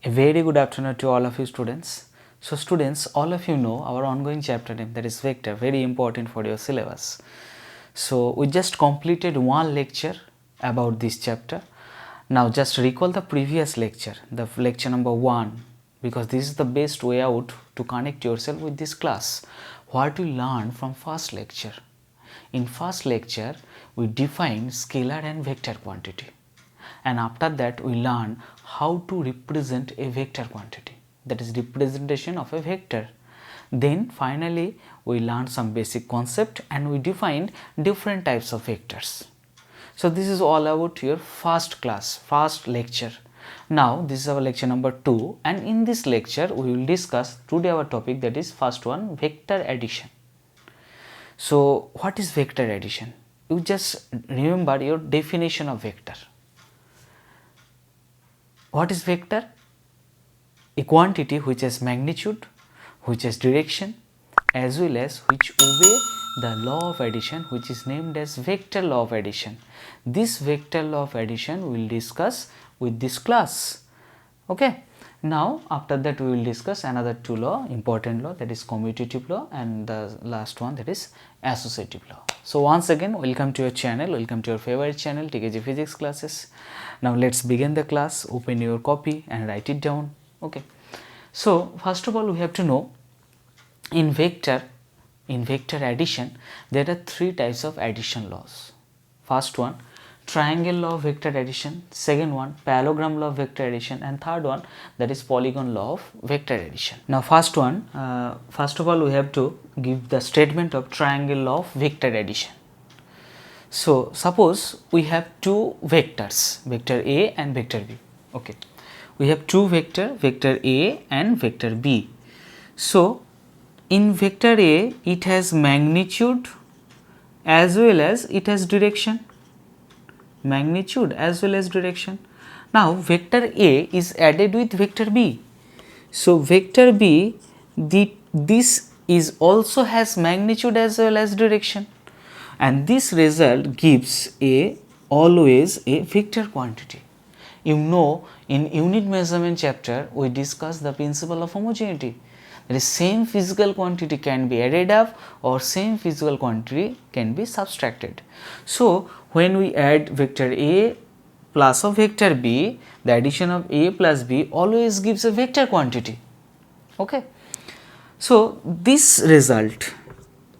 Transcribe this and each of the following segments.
A very good afternoon to all of you students. So students, all of you know our ongoing chapter name, that is vector, very important for your syllabus. So we just completed one lecture about this chapter. Now just recall the previous lecture, the lecture number 1, because this is the best way out to connect yourself with this class. What we learned from first lecture. In first lecture, we defined scalar and vector quantity, and after that we learn how to represent a vector quantity, that is representation of a vector. Then finally we learned some basic concept and we defined different types of vectors. So this is all about your first class, first lecture. Now this is our lecture number 2, and in this lecture we will discuss today our topic, that is first one, vector addition. So what is vector addition? You just remember your definition of vector. What is vector? A quantity which has magnitude, which has direction, as well as which obey the law of addition, which is named as vector law of addition. This vector law of addition we will discuss with this class. Okay. Now after that we will discuss another two law, important law, that is commutative law, and the last one, that is associative law. So once again, welcome to your channel, welcome to your favorite channel, TKG Physics classes. Now let's begin the class. Open your copy and write it down. Okay. So first of all, we have to know in vector addition there are three types of addition laws. First one, triangle law of vector addition, second one, parallelogram law of vector addition, and third one, that is polygon law of vector addition. Now first one, first of all we have to give the statement of triangle law of vector addition. So suppose we have two vectors, vector A and vector B. Okay, we have two vector A and vector B. So in vector A it has magnitude as well as it has direction. Magnitude as well as direction. Now vector A is added with vector B. So vector B, this is also has magnitude as well as direction, and this result gives always a vector quantity. You know, in unit measurement chapter we discussed the principle of homogeneity. That is, same physical quantity can be added up or same physical quantity can be subtracted. So when we add vector A plus of vector B, the addition of A plus B always gives a vector quantity. Okay. So this result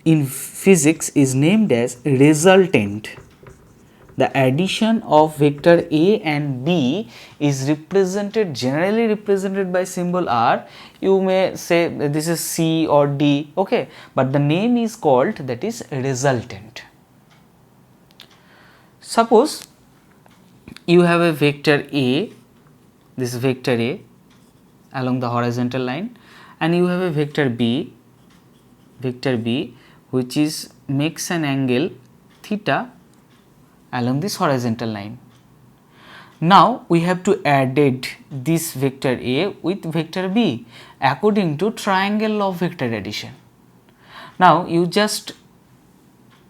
in physics is named as resultant. The addition of vector A and B is generally represented by symbol R. You may say this is C or D, okay, but the name is called, that is, resultant. Suppose you have a vector A, this vector A along the horizontal line, and you have a vector B, which is makes an angle theta along this horizontal line. Now we have to add this vector A with vector B according to triangle law of vector addition. Now you just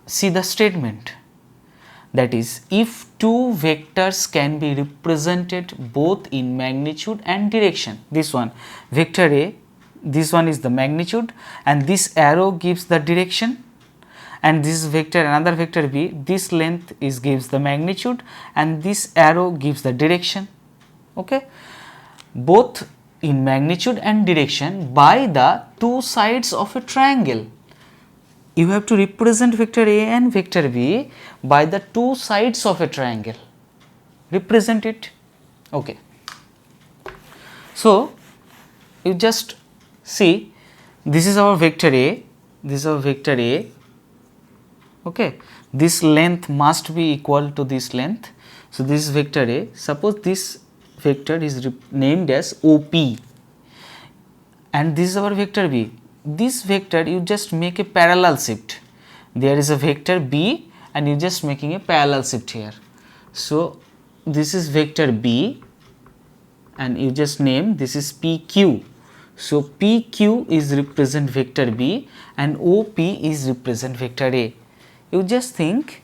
see the statement, that is, if two vectors can be represented both in magnitude and direction, this one vector A, this one is the magnitude and this arrow gives the direction, and this vector, another vector B, this length gives the magnitude and this arrow gives the direction. Okay, both in magnitude and direction by the two sides of a triangle. You have to represent vector A and vector B by the two sides of a triangle. Represent it. Okay. So you just see, this is our vector A, this is our vector A. Okay, this length must be equal to this length. So this is vector A. Suppose this vector is named as OP, and this is our vector B. This vector you just make a parallel shift. There is a vector B and you just making a parallel shift here. So this is vector B and you just name this is PQ. So PQ is represent vector B and OP is represent vector A. You just think,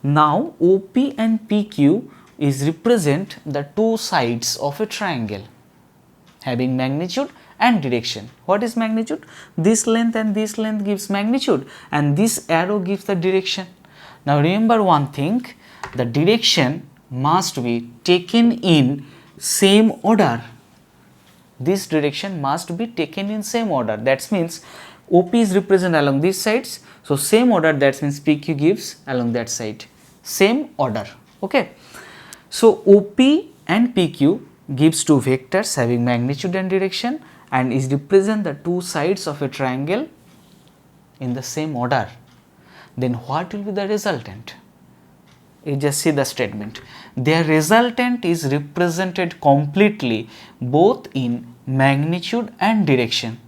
now OP and PQ is represent the two sides of a triangle. having magnitude and direction. What is magnitude? This length and this length gives magnitude, and this arrow gives the direction. Now remember one thing, the direction must be taken in same order. This direction must be taken in same order. That means OP is represented along these sides, so same order, that means PQ gives along that side, same order. Okay. So OP and PQ gives two vectors having magnitude and direction, and is represent the two sides of a triangle in the same order. Then what will be the resultant? You just see the statement. Their resultant is represented completely both in magnitude and direction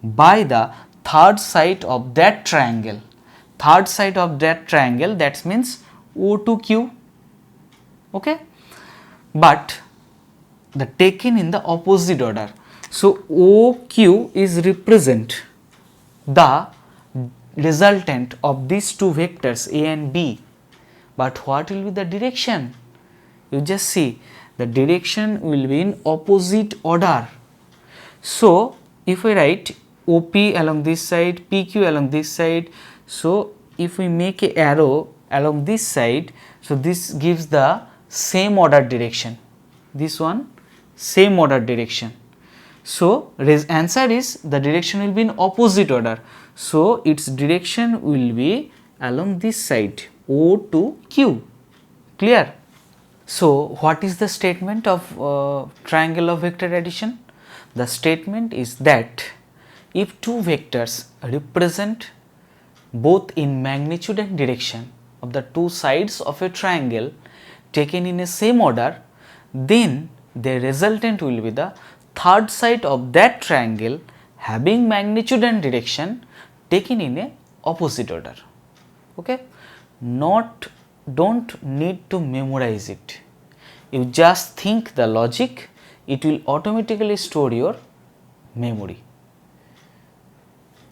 by the third side of that triangle. Third side of that triangle, that means O to Q. Okay, but the taken in the opposite order. So OQ is represent the resultant of these two vectors A and B, but what will be the direction? You just see, the direction will be in opposite order. So if we write OP along this side, PQ along this side, so if we make a arrow along this side, so this gives the same order direction, this one same order direction. So answer is the direction will be in opposite order, so its direction will be along this side, O to Q. Clear? So what is the statement of triangle of vector addition? The statement is that if two vectors represent both in magnitude and direction of the two sides of a triangle taken in a same order, then the resultant will be the third side of that triangle having magnitude and direction taken in a opposite order. Okay, don't need to memorize it, you just think the logic, it will automatically store your memory.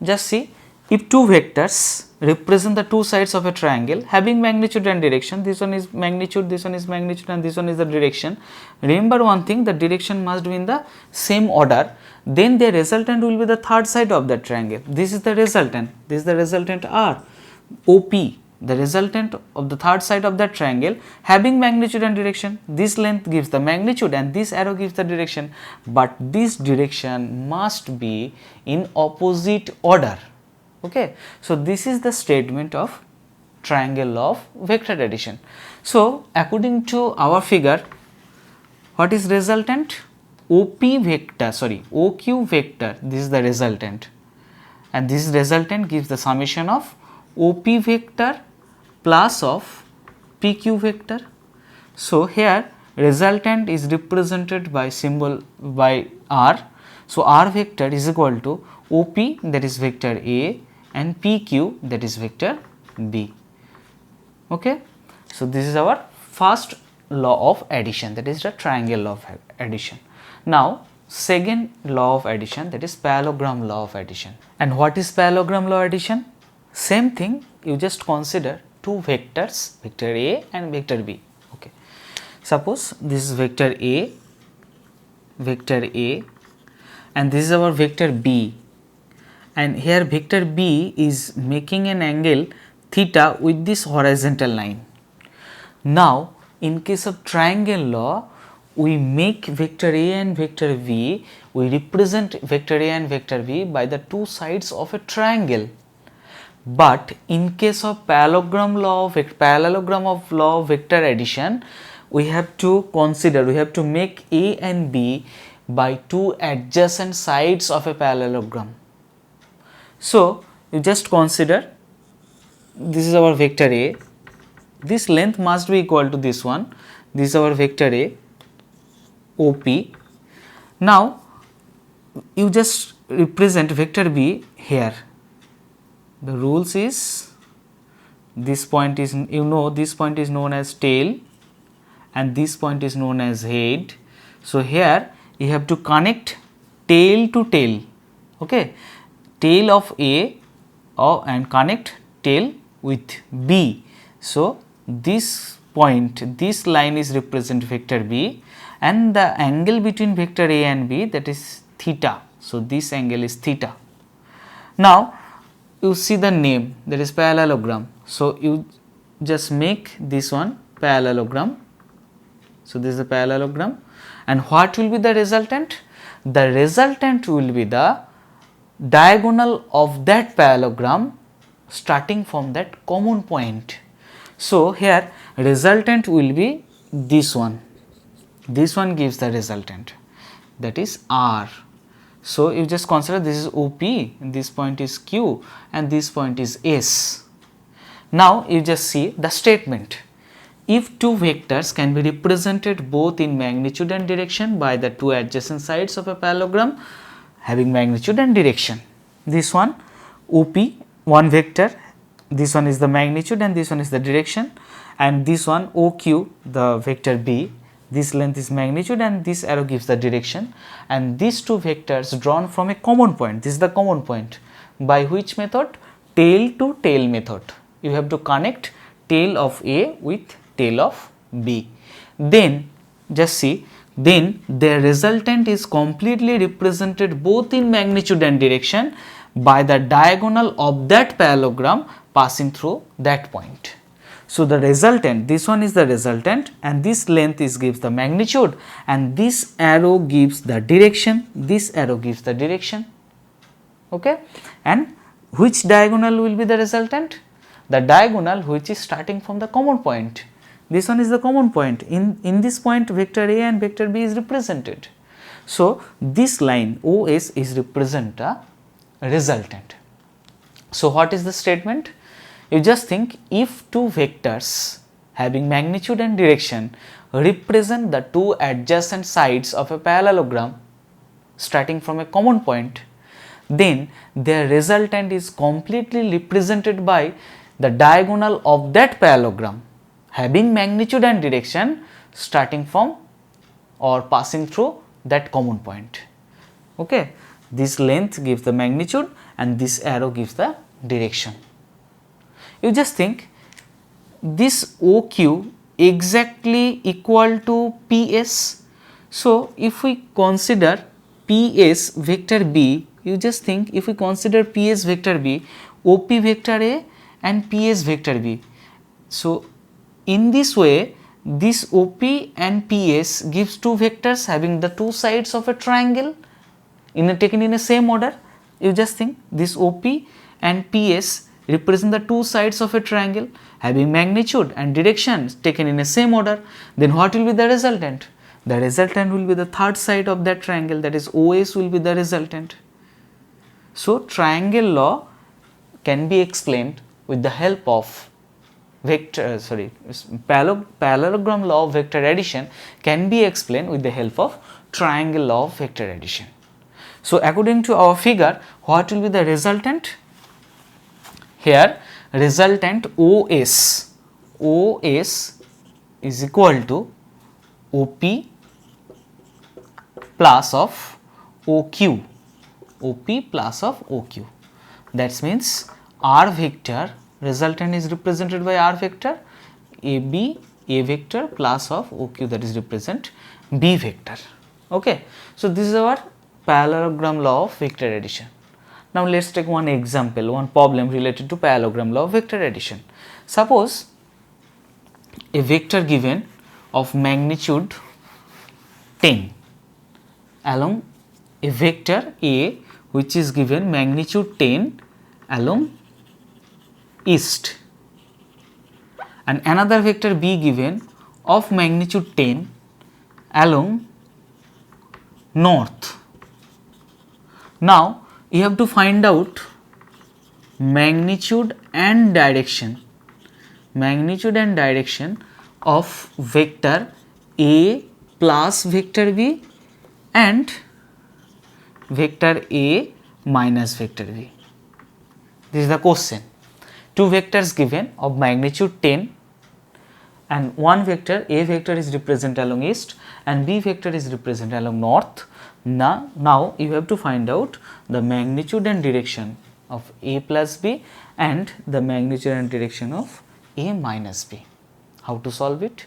Just see, if two vectors represent the two sides of a triangle having magnitude and direction, this one is magnitude, this one is magnitude, and this one is the direction. Remember one thing, the direction must be in the same order, then the resultant will be the third side of the triangle. This is the resultant, this is the resultant R, OP, the resultant of the third side of that triangle having magnitude and direction. This length gives the magnitude and this arrow gives the direction, but this direction must be in opposite order. Okay, so this is the statement of triangle law of vector addition. So according to our figure, what is resultant? OQ vector, this is the resultant, and this resultant gives the summation of OP vector plus of PQ vector. So here resultant is represented by symbol by R. So R vector is equal to OP, that is vector A, and PQ, that is vector B. Okay, so this is our first law of addition, that is the triangle law of addition. Now second law of addition, that is parallelogram law of addition. And what is parallelogram law of addition? Same thing, you just consider two vectors, vector A and vector B. Okay, suppose this is vector A, and this is our vector B, and here vector B is making an angle theta with this horizontal line. Now in case of triangle law, we make vector A and vector B, we represent vector A and vector B by the two sides of a triangle. But in case of parallelogram of law of vector addition, we have to consider, we have to make A and B by two adjacent sides of a parallelogram. So you just consider, this is our vector A, this length must be equal to this one, this is our vector A, OP. Now you just represent vector B here. The rules is, this point is, you know, this point is known as tail and this point is known as head. So here you have to connect tail to tail, okay, tail of A and connect tail with B. So this point, this line is represent vector B, and the angle between vector A and B, that is theta. So, this angle is theta. Now, you see the name, that is parallelogram. So, you just make this one parallelogram. So, this is the parallelogram, and what will be the resultant? The resultant will be the diagonal of that parallelogram starting from that common point. So, here resultant will be this one gives the resultant, that is R. So, you just consider this is OP, this point is Q, and this point is S. Now, you just see the statement. If two vectors can be represented both in magnitude and direction by the two adjacent sides of a parallelogram having magnitude and direction. This one OP, one vector, this one is the magnitude and this one is the direction, and this one OQ, the vector B, this length is magnitude and this arrow gives the direction, and these two vectors drawn from a common point. This is the common point. By which method? Tail to tail method. You have to connect tail of A with tail of B. Then just see, then their resultant is completely represented both in magnitude and direction by the diagonal of that parallelogram passing through that point. So, the resultant, this one is the resultant, and this length is gives the magnitude, and this arrow gives the direction, this arrow gives the direction. Okay? And which diagonal will be the resultant? The diagonal which is starting from the common point. This one is the common point. In this point, vector A and vector B is represented. So, this line OS is represent a resultant. So, what is the statement? You just think, if two vectors having magnitude and direction represent the two adjacent sides of a parallelogram starting from a common point, then their resultant is completely represented by the diagonal of that parallelogram having magnitude and direction starting from or passing through that common point. Okay. This length gives the magnitude and this arrow gives the direction. You just think, this OQ exactly equal to PS. So, if we consider PS vector B, you just think, if we consider PS vector B, OP vector A and PS vector B. So, in this way, this OP and PS gives two vectors having the two sides of a triangle taken in a same order. You just think, this OP and PS represent the two sides of a triangle having magnitude and direction taken in a same order. Then what will be the resultant? The resultant will be the third side of that triangle, that is OS will be the resultant. So, triangle law can be explained with the help of parallelogram law of vector addition can be explained with the help of triangle law of vector addition. So, according to our figure, what will be the resultant? Here resultant OS is equal to OP plus of OQ, OP plus of OQ. That means R vector, resultant is represented by R vector, AB A vector plus of OQ, that is represent B vector. Okay. So, this is our parallelogram law of vector addition. Now, let us take one example, one problem related to parallelogram law of vector addition. Suppose a vector given of magnitude 10 along a vector A which is given magnitude 10 along east, and another vector B given of magnitude 10 along north. Now, you have to find out magnitude and direction of vector A plus vector B and vector A minus vector B. This is the question. Two vectors given of magnitude 10, and one vector A vector is represented along east and B vector is represented along north. Now you have to find out the magnitude and direction of A plus B and the magnitude and direction of A minus B. How to solve it?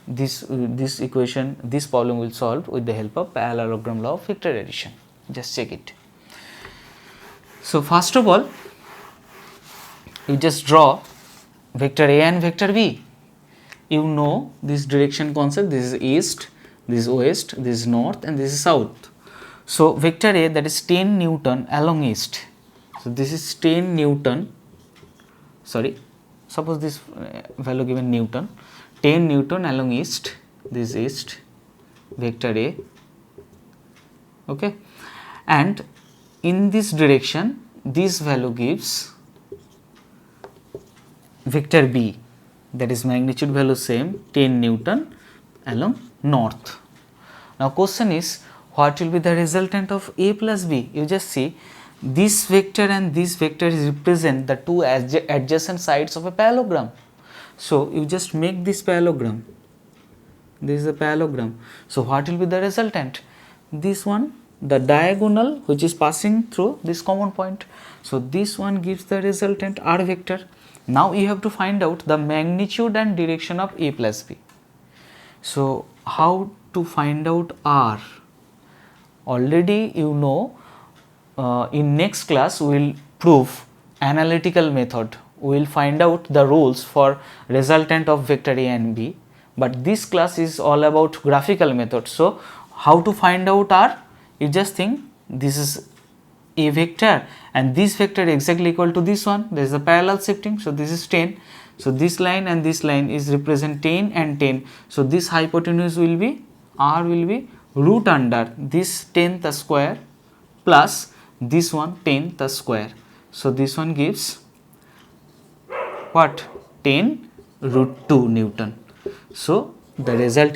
This equation, this problem will solve with the help of parallelogram law of vector addition. Just check it. So first of all, you just draw vector A and vector B. You know this direction concept. This is east, this is west, this is north, and this is south. So vector A, that is 10 Newton along east. So this is 10 Newton. Sorry, suppose this value given Newton. 10 Newton along east. This is east, vector A. Okay, and in this direction, this value gives vector B, that is magnitude value same, 10 Newton along north. Now question is, what will be the resultant of A plus B? You just see, this vector and this vector represent the two adjacent sides of a parallelogram. So you just make this parallelogram. This is a parallelogram. So what will be the resultant? This one, the diagonal which is passing through this common point. So this one gives the resultant R vector. Now you have to find out the magnitude and direction of A plus B. So how to find out R? Already you know, in next class we will prove analytical method. We will find out the rules for resultant of vector A and B. But this class is all about graphical method. So how to find out R? You just think this is A vector and this vector exactly equal to this one. There is a parallel shifting. So this is 10. So this line and this line is represent 10 and 10. So this hypotenuse will be, R will be root under this 10 the square plus this one 10 the square. So this one gives what? 10 root 2 Newton. So the result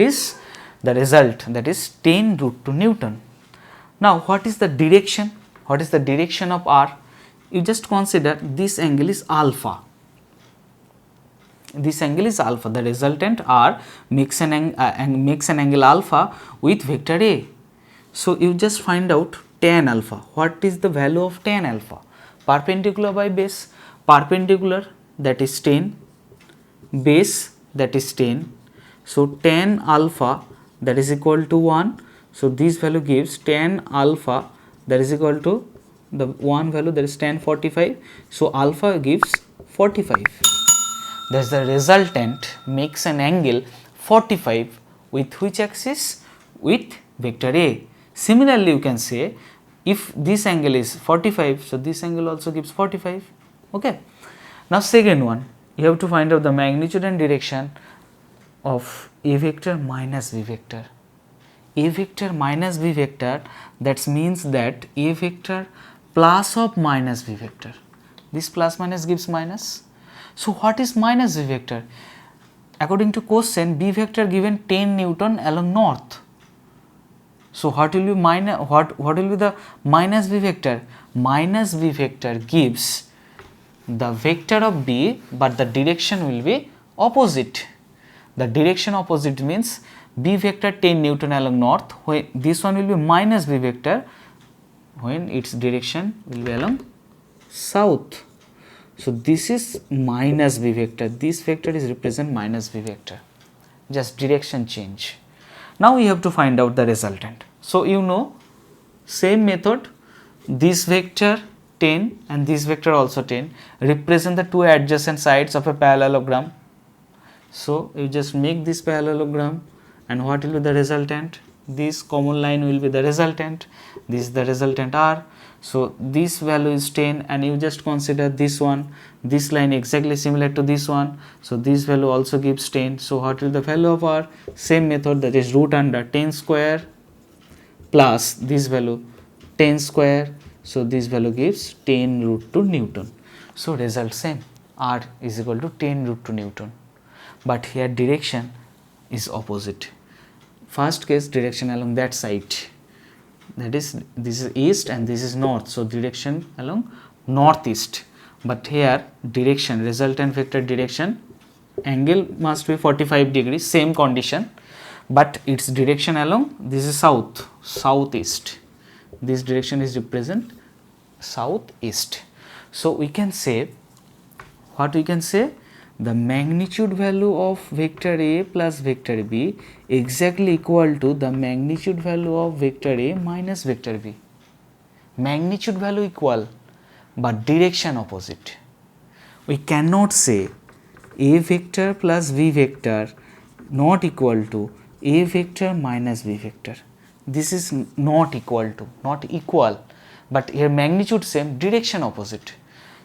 that is 10 root 2 Newton. Now what is the direction? What is the direction of R? You just consider this angle is alpha. This angle is alpha. The resultant R makes an angle alpha with vector A. So you just find out tan alpha. What is the value of tan alpha? Perpendicular by base. Perpendicular, that is 10, base, that is 10. So tan alpha, that is equal to 1. So this value gives tan alpha, that is equal to the one value, that is tan 45. So alpha gives 45. Thus the resultant makes an angle 45 with which axis? With vector A. Similarly you can say, if this angle is 45, so this angle also gives 45. Okay. Now second one, you have to find out the magnitude and direction of A vector minus B vector. A vector minus B vector, that means that A vector plus of minus B vector. This plus minus gives minus. So what is minus B vector? According to question, B vector given 10 Newton along north. So what will be what will be the minus B vector? Minus B vector gives the vector of B, but the direction will be opposite. The direction opposite means B vector 10 Newton along north, when this one will be minus B vector when its direction will be along south. So this is minus B vector. This vector is represent minus B vector. Just direction change. Now we have to find out the resultant. So you know, same method, this vector 10 and this vector also 10 represent the two adjacent sides of a parallelogram. So you just make this parallelogram, and what will be the resultant? This common line will be the resultant. This is the resultant R. So this value is 10, and you just consider this one, this line exactly similar to this one. So this value also gives 10. So what will the value of R? Same method, that is root under 10 square plus this value 10 square. So this value gives 10 root 2 Newton. So result same, R is equal to 10 root 2 Newton. But here direction is opposite. First case, direction along that side, that is, this is east and this is north, so direction along northeast. But here direction, resultant vector direction, angle must be 45 degrees, same condition, but its direction along, this is south, southeast. This direction is represent southeast. So we can say, what we can say, the magnitude value of vector A plus vector B exactly equal to the magnitude value of vector A minus vector B. Magnitude value equal but direction opposite. We cannot say A vector plus B vector not equal to A vector minus B vector. This is not equal to, not equal, but here magnitude same, direction opposite.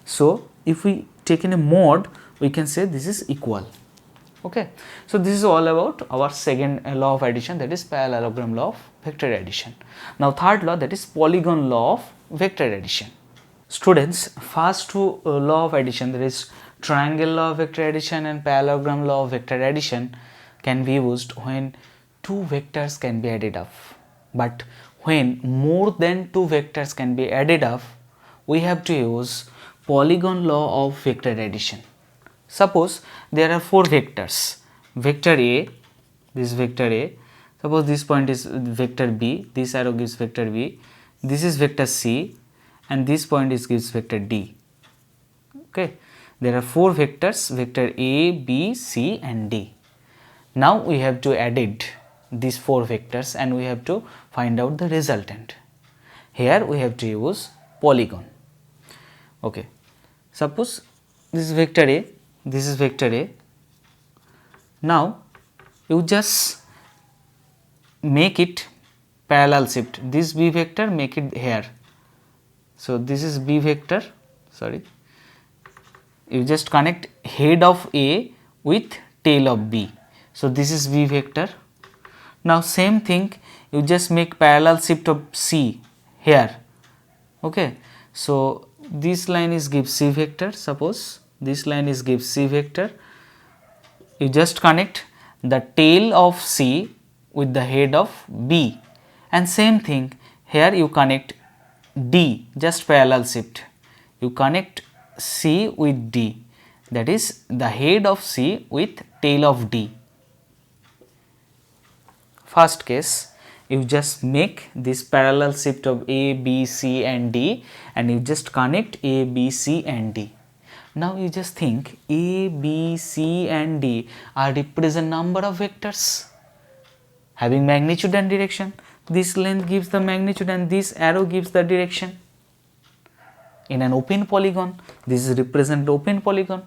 So if we take in a mod, we can say this is equal. Okay, so this is all about our second law of addition, that is parallelogram law of vector addition. Now third law, that is polygon law of vector addition. Students, first two law of addition, that is triangle law of vector addition and parallelogram law of vector addition, can be used when two vectors can be added up. But when more than two vectors can be added up, we have to use polygon law of vector addition. Suppose there are four vectors, vector A, this vector A, suppose this point is vector B, this arrow gives vector B, this is vector C, and this point is gives vector D. Okay, there are four vectors, vector A, B, C and D. Now we have to add these four vectors and we have to find out the resultant. Here we have to use polygon. Okay, suppose this is vector A, this is vector A. Now you just make it parallel shift, this B vector make it here. So this is B vector, sorry, you just connect head of A with tail of B. So this is B vector. Now same thing, you just make parallel shift of C here. Okay, so this line is give C vector, suppose this line is give C vector. You just connect the tail of C with the head of B, and same thing here you connect D, just parallel shift, you connect C with D, that is the head of C with tail of D. First case, you just make this parallel shift of A, B, C and D, and you just connect A, B, C and D. Now you just think A, B, C and D are represent number of vectors having magnitude and direction. This length gives the magnitude and this arrow gives the direction. In an open polygon, this is represent open polygon.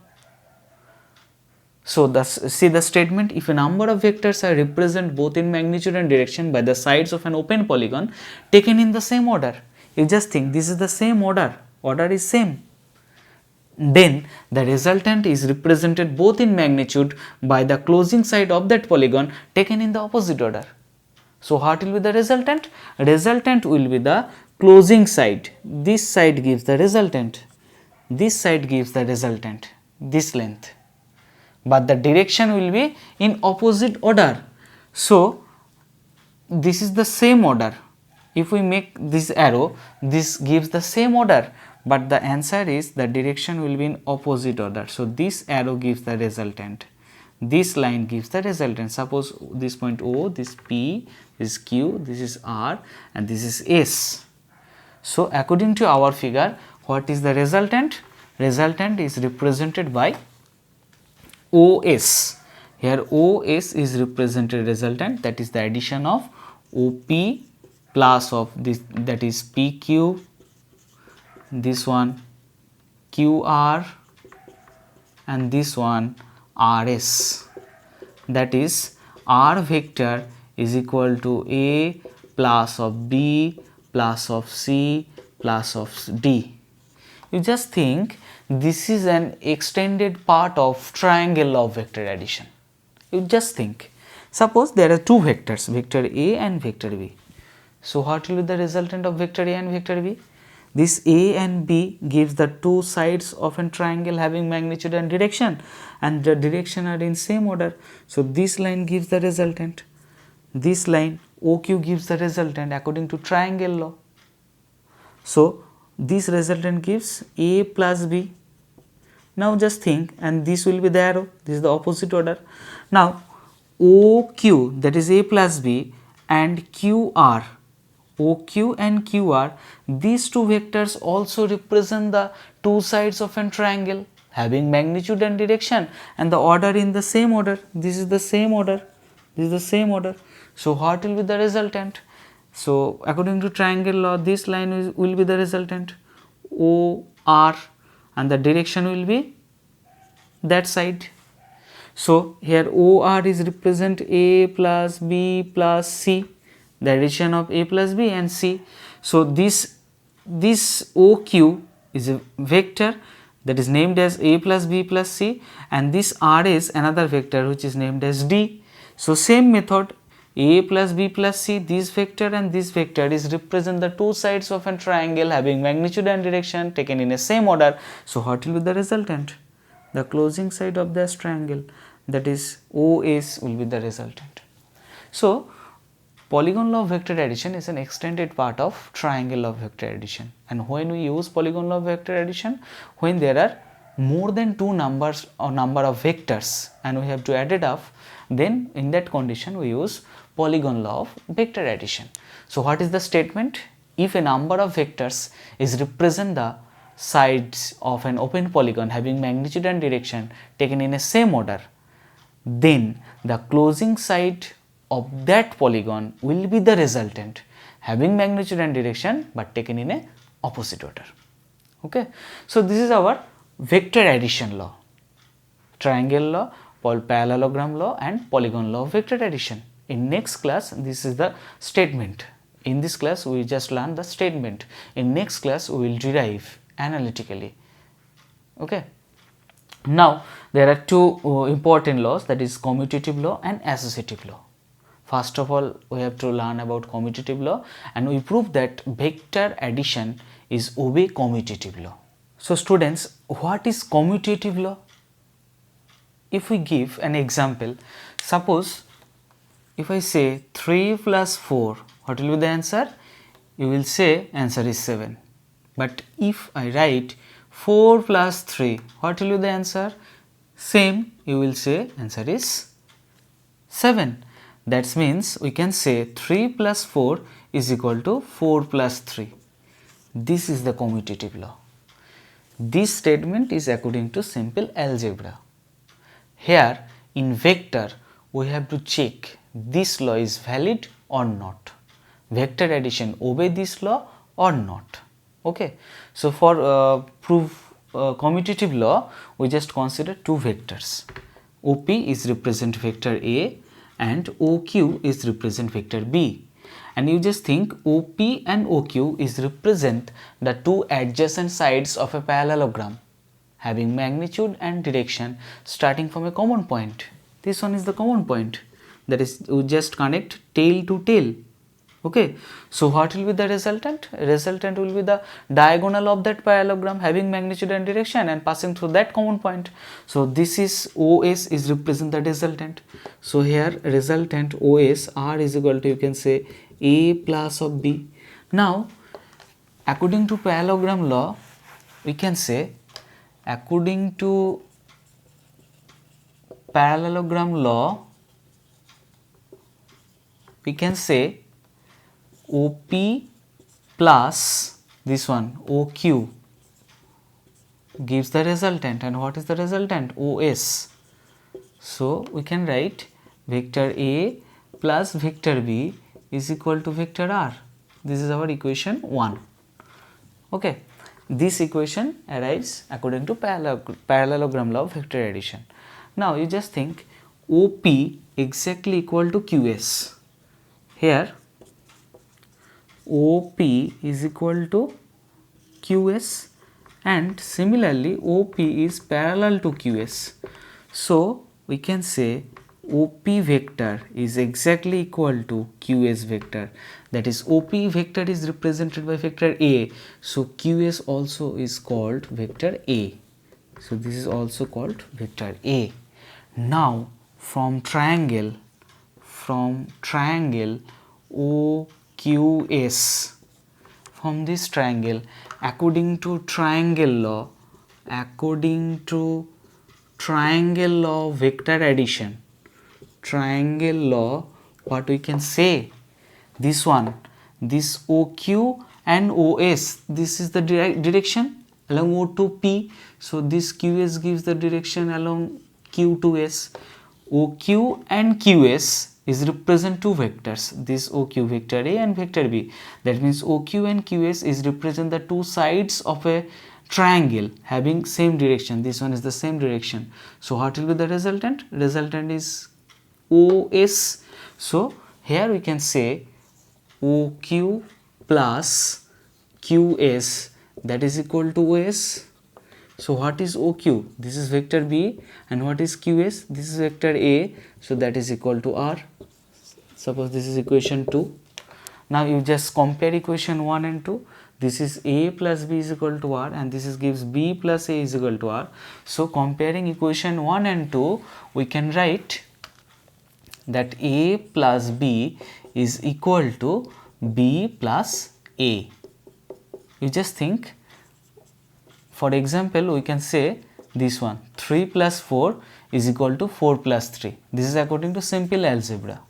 So see the statement, if a number of vectors are represent both in magnitude and direction by the sides of an open polygon taken in the same order, you just think this is the same order is same, then the resultant is represented both in magnitude by the closing side of that polygon taken in the opposite order. So what will be the resultant? Resultant will be the closing side. This side gives the resultant, this side gives the resultant, this length, but the direction will be in opposite order. So this is the same order. If we make this arrow, this gives the same order, but the answer is the direction will be in opposite order. So this arrow gives the resultant, this line gives the resultant. Suppose this point O, this P, this is Q, this is R and this is S. So according to our figure, what is the resultant? Resultant is represented by OS. Here OS is represented resultant, that is the addition of OP plus of this, that is PQ, this one QR and this one RS, that is R vector is equal to A plus of B plus of C plus of D. You just think this is an extended part of triangle law of vector addition. You just think, suppose there are two vectors, vector A and vector B. So what will be the resultant of vector A and vector B? This A and B gives the two sides of a triangle having magnitude and direction, and the direction are in same order. So this line gives the resultant, this line OQ gives the resultant according to triangle law. So this resultant gives A plus B. Now just think, and this will be the arrow, this is the opposite order. Now OQ, that is A plus B, and QR, OQ and QR, these two vectors also represent the two sides of a triangle. having magnitude and direction, and the order in the same order. This is the same order, this is the same order. So what will be the resultant? So according to triangle law, this line will be the resultant, O R, and the direction will be that side. So here OR is represent A plus B plus C, the addition of A plus B and C. So this OQ is a vector that is named as A plus B plus C, and this R is another vector which is named as D. So same method, A plus B plus C, this vector and this vector is represent the two sides of a triangle having magnitude and direction taken in a same order. So what will be the resultant? The closing side of this triangle, that is OS, will be the resultant. So polygon law of vector addition is an extended part of triangle law of vector addition. And when we use polygon law of vector addition, when there are more than two numbers or number of vectors and we have to add it up, then in that condition we use polygon law of vector addition. So what is the statement? If a number of vectors is represent the sides of an open polygon having magnitude and direction taken in a same order, then the closing side of that polygon will be the resultant having magnitude and direction but taken in a opposite order. Okay. So this is our vector addition law, triangle law, parallelogram law and polygon law of vector addition. In next class, this is the statement. In this class we just learn the statement. In next class we will derive analytically. Okay. Now there are two important laws, that is commutative law and associative law. First of all, we have to learn about commutative law, and we prove that vector addition is obey commutative law. So students, what is commutative law? If we give an example, suppose if I say 3 plus 4, what will be the answer? You will say answer is 7. But if I write 4 plus 3, what will be the answer? Same, you will say answer is 7. That means we can say 3 plus 4 is equal to 4 plus 3. This is the commutative law. This statement is according to simple algebra. Here in vector we have to check this law is valid or not. Vector addition obey this law or not. Okay. So for proof commutative law, we just consider two vectors. OP is represent vector A and OQ is represent vector B. And you just think OP and OQ is represent the two adjacent sides of a parallelogram having magnitude and direction starting from a common point. This one is the common point, that is we just connect tail to tail. Okay. So what will be the resultant? Resultant will be the diagonal of that parallelogram having magnitude and direction and passing through that common point. So this is OS is represent the resultant. So here resultant OS R is equal to, you can say, A plus of B. Now according to parallelogram law, we can say according to parallelogram law, we can say OP plus this one OQ gives the resultant. And what is the resultant? OS. So we can write vector A plus vector B is equal to vector R. This is our equation 1. Okay. This equation arrives according to parallelogram law of vector addition. Now you just think OP exactly equal to QS. Here OP is equal to QS and similarly OP is parallel to QS. So we can say OP vector is exactly equal to QS vector, that is OP vector is represented by vector A, so QS also is called vector A. So this is also called vector A. Now from triangle OQS, from this triangle, according to triangle law of vector addition, triangle law, what we can say, this one, this OQ and OS, this is the direction along O to P. So this QS gives the direction along Q to S. OQ and QS is represent two vectors, this OQ vector A and vector B. That means OQ and QS is represent the two sides of a triangle having same direction. This one is the same direction. So what will be the resultant? Resultant is OS. So here we can say OQ plus QS, that is equal to OS. So what is OQ? This is vector B, and what is QS? This is vector A, so that is equal to R. Suppose this is equation 2. Now you just compare equation 1 and 2. This is A plus B is equal to R, and this is gives B plus A is equal to R. So comparing equation 1 and 2, we can write that A plus B is equal to B plus A. You just think, for example, we can say this one, 3 plus 4 is equal to 4 plus 3. This is according to simple algebra.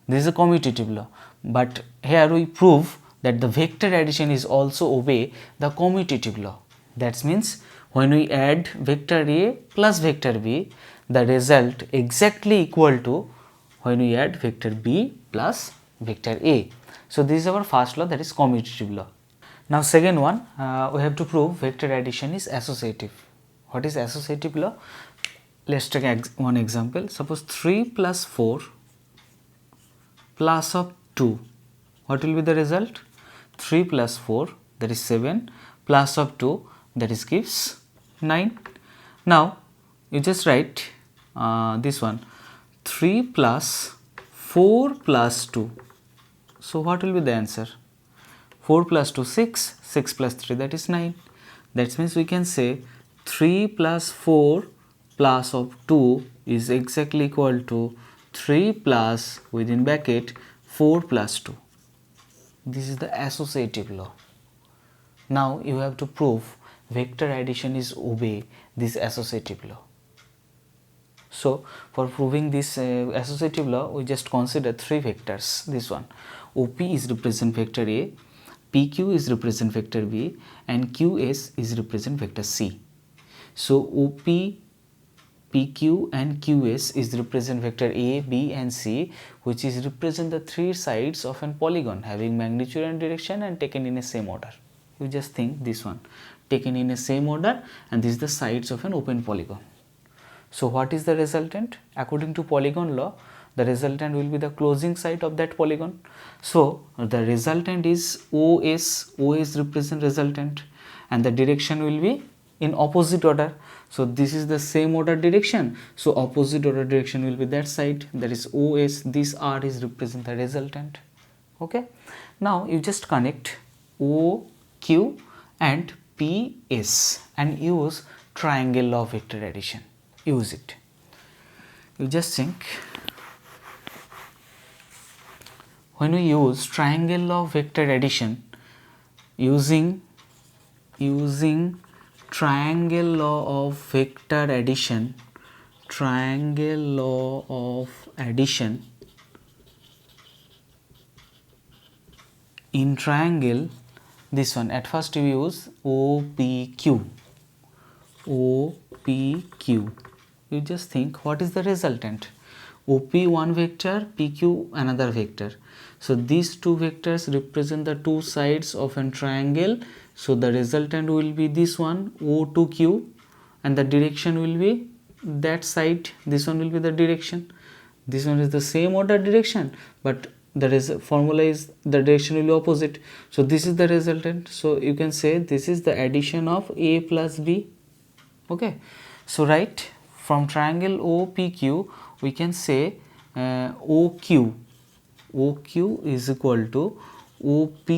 This is a commutative law. But here we prove that the vector addition is also obey the commutative law. That means when we add vector A plus vector B, the result exactly equal to when we add vector B plus vector A. So this is our first law, that is commutative law. Now second one, we have to prove vector addition is associative. What is associative law? Let's take one example. Suppose 3 plus 4 plus of 2. What will be the result? 3 plus 4, that is 7, plus of 2, that is gives 9. Now you just write this one, 3 plus 4 plus 2. So what will be the answer? 4 plus 2, 6, 6 plus 3, that is 9. That means we can say 3 plus 4 plus of 2 is exactly equal to 3 plus within bracket 4 plus 2. This is the associative law. Now you have to prove vector addition is obey this associative law. So for proving this associative law, we just consider three vectors. This one, OP is represent vector A, PQ is represent vector B, and QS is represent vector C. So OP, PQ and QS is represent vector A, B and C, which is represent the three sides of an polygon having magnitude and direction and taken in a same order. You just think this one, taken in a same order, and this is the sides of an open polygon. So what is the resultant? According to polygon law, the resultant will be the closing side of that polygon. So the resultant is OS, OS represent resultant, and the direction will be in opposite order. So this is the same order direction, so opposite order direction will be that side, that is OS. This R is represent the resultant. Okay, now you just connect OQ and PS and use triangle law of vector addition. Use it. You just think, when we use triangle law of vector addition, using triangle law of vector addition, triangle law of addition, in triangle, this one, at first you use OPQ. OPQ. You just think, what is the resultant? OP one vector, PQ another vector. So these two vectors represent the two sides of a triangle. So the resultant will be this one, O to Q, and the direction will be that side. This one will be the direction. This one is the same order direction, but the formula is the direction will be opposite. So this is the resultant. So you can say this is the addition of A plus B. Okay, so right from triangle OPQ we can say OQ is equal to OP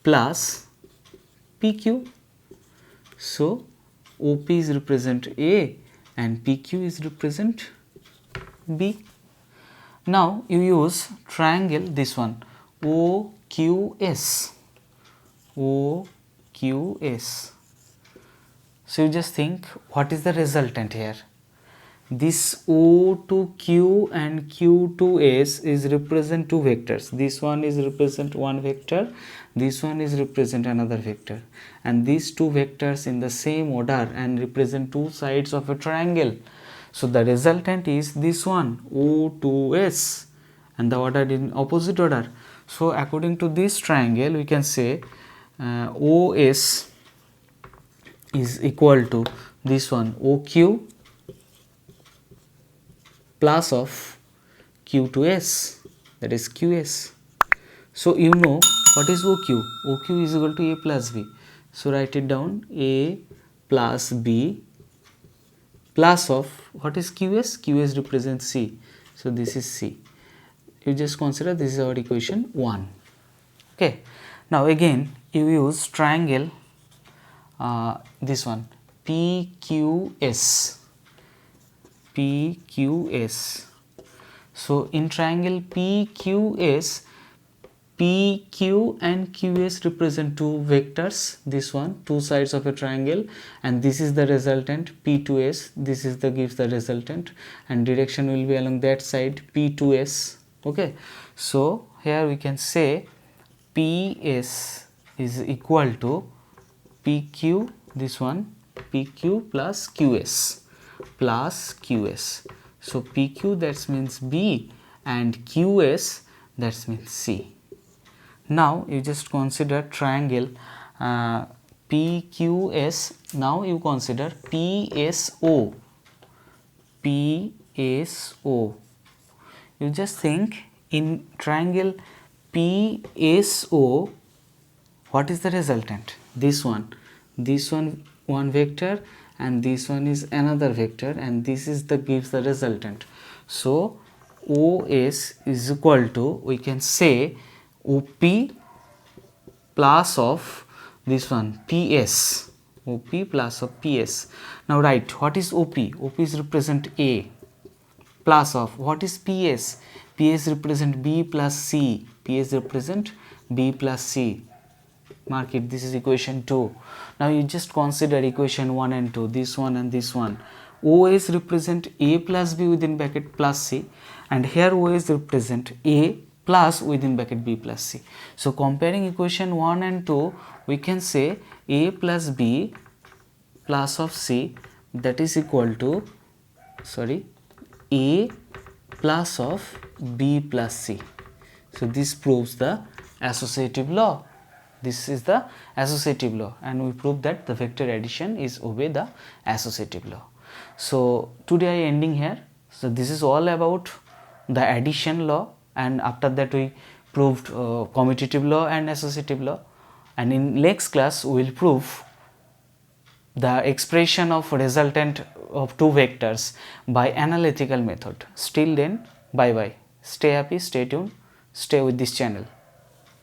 plus PQ. So OP is represent A and PQ is represent B. Now you use triangle, this one, OQS. So you just think, what is the resultant here? this O to Q and Q to S is represent two vectors. This one is represent one vector, this one is represent another vector, and these two vectors in the same order and represent two sides of a triangle. So the resultant is this one, O to S, and the order in opposite order. So according to this triangle we can say OS is equal to this one, OQ plus of Q to S, that is QS. So you know what is OQ? OQ is equal to A plus B. So write it down, A plus B plus of what is QS? QS represents C. So this is C. You just consider this is our equation 1. Okay. Now again you use triangle this one, PQS. PQS. So in triangle PQS, PQ and QS represent two vectors, this one, two sides of a triangle, and this is the resultant P2S, this is the gives the resultant, and direction will be along that side P2S. Okay, so here we can say PS is equal to PQ, this one, PQ plus QS. So PQ that means B and QS that means C. Now you just consider triangle PQS. Now you consider PSO. You just think in triangle PSO, what is the resultant? This one one vector, and this one is another vector, and this is the gives the resultant. So OS is equal to, we can say, OP plus of this one PS. OP plus of PS. Now write what is OP? OP is represent A plus of what is PS? PS represent B plus C. PS represent B plus C. Mark it, this is equation 2. Now you just consider equation 1 and 2, this one and this one. OS represent A plus B within bracket plus C, and here OS represent A plus within bracket B plus C. So comparing equation 1 and 2, we can say A plus B plus of C, that is equal to, A plus of B plus C. So this proves the associative law. This is the associative law, and we prove that the vector addition is obey the associative law. So today I ending here. So this is all about the addition law, and after that we proved commutative law and associative law, and in next class we will prove the expression of resultant of two vectors by analytical method. Till then, bye bye. Stay happy, stay tuned, stay with this channel.